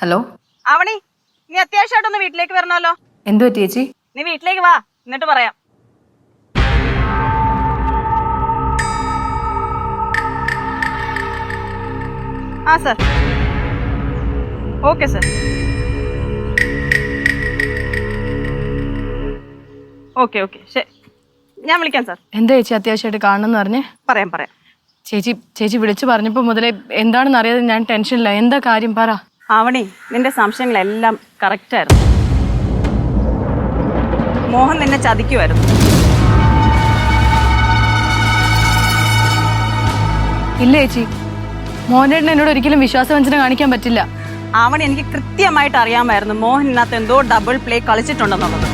Hello Avani, നീ അത്യാവശ്യമായിട്ടൊന്ന് വീട്ടിലേക്ക് വരണമല്ലോ. എന്തു പറ്റി ചേച്ചി? നീ വീട്ടിലേക്ക് വാ, എന്നിട്ട് പറയാം. ആ sir. Okay sir. Okay okay ശരി, ഞാൻ വിളിക്കാം സർ. എന്താ ചേച്ചി അത്യാവശ്യമായിട്ട് കാണണമെന്ന് പറഞ്ഞേ? പറയാം പറയാം. ചേച്ചി വിളിച്ചു പറഞ്ഞപ്പോൾ മുതലേ എന്താണെന്ന് അറിയാതെ ഞാൻ ടെൻഷനില്ല. എന്താ കാര്യം പറ. ആവണി, നിന്റെ സംശയങ്ങളെല്ലാം കറക്റ്റായിരുന്നു. മോഹൻ നിന്നെ ചതിക്കുമായിരുന്നു. ഇല്ല ചേച്ചി, മോഹനേട്ടൻ എന്നോട് ഒരിക്കലും വിശ്വാസവഞ്ചന കാണിക്കാൻ പറ്റില്ല. ആവണി, എനിക്ക് കൃത്യമായിട്ട് അറിയാമായിരുന്നു മോഹൻ ഇതിനകത്ത് എന്തോ ഡബിൾ പ്ലേ കളിച്ചിട്ടുണ്ടെന്നുള്ളത്.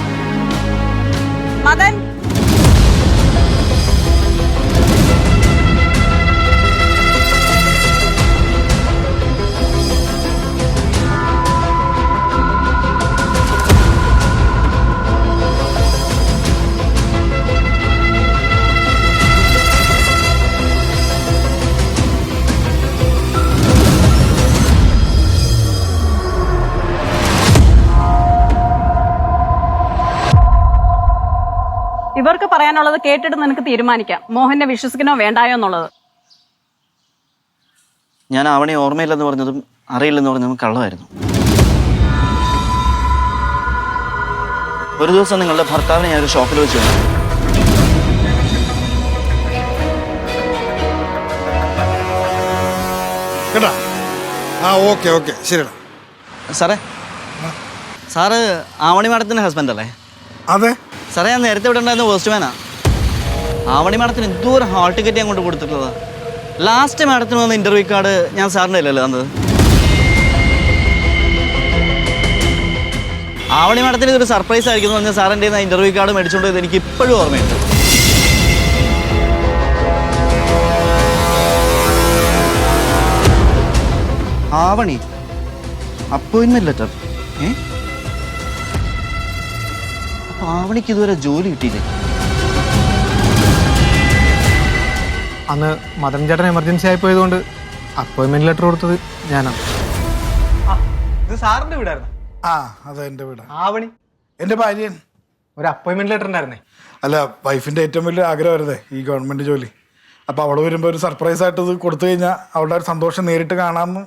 മദൻ, ഇവർക്ക് പറയാനുള്ളത് കേട്ടിട്ട് നിനക്ക് തീരുമാനിക്കാം മോഹനെ വിശ്വസിക്കണോ വേണ്ടായോ എന്നുള്ളത്. ഞാൻ അവനെ ഓർമ്മയില്ലെന്ന് പറഞ്ഞതും അറിയില്ലെന്ന് പറഞ്ഞതും കള്ളമായിരുന്നു. ഒരു ദിവസം നിങ്ങളുടെ ഭർത്താവിനെ ഞാനൊരു ഷോപ്പിൽ വെച്ച് കണ്ടു. കേട്ടാ? ആ ഓക്കെ ഓക്കെ ശരിടാ. സാറേ, സാറ് ആവണി മാഡത്തിൻ്റെ ഹസ്ബൻഡ് അല്ലേ? അതെ സാറേ, ഞാൻ നേരത്തെ ഇവിടെ ഉണ്ടായിരുന്ന പോസ്റ്റ്മാനാ. ആവണി മാഡത്തിന് എന്തോരം ഹാൾ ടിക്കറ്റ് ഞാൻ കൊണ്ട് കൊടുത്തിട്ടുള്ളത്. ലാസ്റ്റ് മാഡത്തിന് വന്ന ഇൻ്റർവ്യൂ കാർഡ് ഞാൻ സാറിൻ്റെ അല്ലല്ലോ തന്നത്. ആവണി മാഡത്തിന് ഇതൊരു സർപ്രൈസ് ആയിരിക്കും എന്ന് പറഞ്ഞാൽ സാറിൻ്റെ ഇൻ്റർവ്യൂ കാർഡ് മേടിച്ചുകൊണ്ട് പോയത് എനിക്ക് ഇപ്പോഴും ഓർമ്മയുണ്ട്. ആവണി അപ്പോയിൻമെന്റ് ലെറ്റർ. അപ്പൊ ആവണിക്ക് ഇതുവരെ ജോലി കിട്ടിയില്ലേ? അന്ന് മദൻ ചേട്ടൻ എമർജൻസി ആയി പോയതുകൊണ്ട് അപ്പോയിൻമെന്റ് ലെറ്റർ കൊടുത്തത് ഞാനാണ്. ഇത് സാറിന്റെ വീടായിരുന്നു? ആ അതെ എൻ്റെ വീടാ. ആവണി എൻ്റെ ഭാര്യൻ. ഒരു അപ്പോയിൻമെന്റ് ലെറ്റർ ഉണ്ടായിരുന്നേ? അല്ല, വൈഫിൻ്റെ ഏറ്റവും വലിയ ആഗ്രഹമായിരുന്നേ ഈ ഗവൺമെൻറ് ജോലി. അപ്പോൾ അവൾ വരുമ്പോൾ ഒരു സർപ്രൈസ് ആയിട്ട് ഇത് കൊടുത്തു കഴിഞ്ഞാൽ അവളുടെ ഒരു സന്തോഷം നേരിട്ട് കാണാമെന്ന്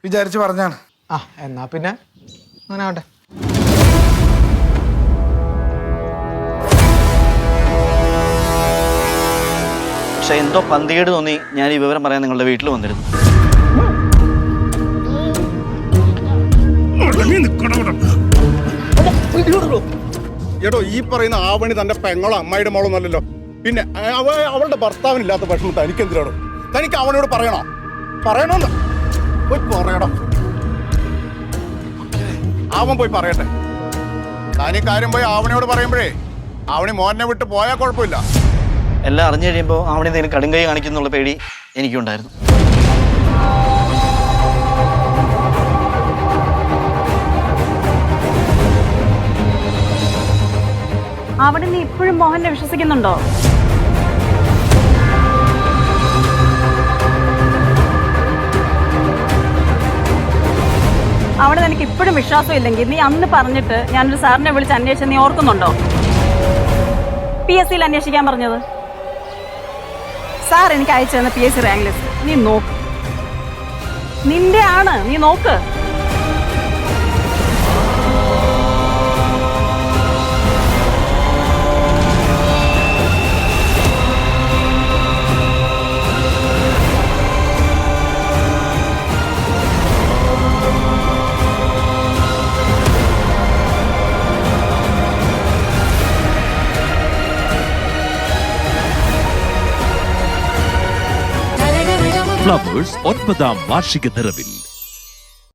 വിചാരിച്ച് പറഞ്ഞാണ്. ആ എന്നാ പിന്നെ അങ്ങനെ ആവട്ടെ. പക്ഷെ എന്തോ പന്തികേട് തോന്നി ഞാൻ ഈ വിവരം പറയാൻ നിങ്ങളുടെ വീട്ടിൽ വന്നിരുന്നു. എടോ, ഈ പറയുന്ന ആവണി തന്റെ പെങ്ങളോ അമ്മായിയുടെ മോളോ അല്ലല്ലോ. പിന്നെ അവളുടെ ഭർത്താവിനില്ലാത്ത വിഷമം തനിക്ക് എന്തിനാണോ? തനിക്ക് അവനോട് പറയണോ? പറയണോന്ന് പോയി പറയണോ? അവൻ പോയി പറയട്ടെ. താനീ കാര്യം പോയി ആവണിയോട് പറയുമ്പോഴേ ആവണി മോഹനെ വിട്ട് പോയാൽ കുഴപ്പമില്ല. എല്ലാം അറിഞ്ഞു കഴിയുമ്പോൾ അവിടെ എന്തെങ്കിലും കടുങ്കൈ കാണിക്കുന്നുള്ള പേടി എനിക്കുണ്ടായിരുന്നു. അവിടെ നീ ഇപ്പോഴും മോഹനെ വിശ്വസിക്കുന്നുണ്ടോ? അവിടെ നിനക്ക് ഇപ്പോഴും വിശ്വാസം ഇല്ലെങ്കിൽ നീ അന്ന് പറഞ്ഞിട്ട് ഞാനൊരു സാറിനെ വിളിച്ച് അന്വേഷിച്ച് നീ ഓർക്കുന്നുണ്ടോ? PSC അന്വേഷിക്കാൻ പറഞ്ഞത് സാർ എനിക്ക് അയച്ചു തന്ന PSC റാങ്ക് ലിസ്റ്റ് നീ നോക്ക്. നിന്റെ ആണ്, നീ നോക്ക്. ഫ്ലവേഴ്സ് 9ാം വാർഷിക നിറവിൽ